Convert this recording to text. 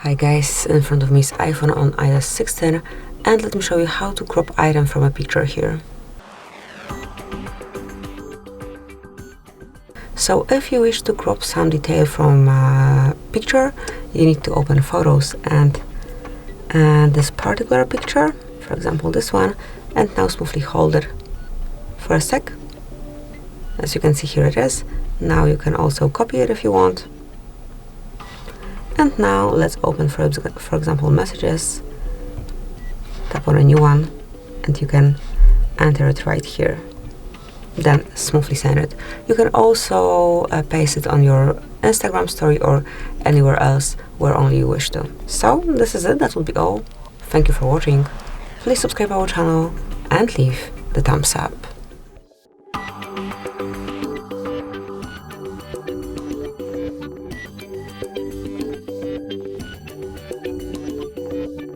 Hi guys, in front of me is iPhone on iOS 16 and let me show you how to crop item from a picture here. So if you wish to crop some detail from a picture, you need to open Photos and this particular picture, for example this one, and now smoothly hold it for a sec. As you can see, here it is. Now you can also copy it if you want. And now let's open, for example, Messages, tap on a new one, and you can enter it right here. Then smoothly send it. You can also paste it on your Instagram story or anywhere else where only you wish to. So this is it, that will be all. Thank you for watching. Please subscribe our channel and leave the thumbs up.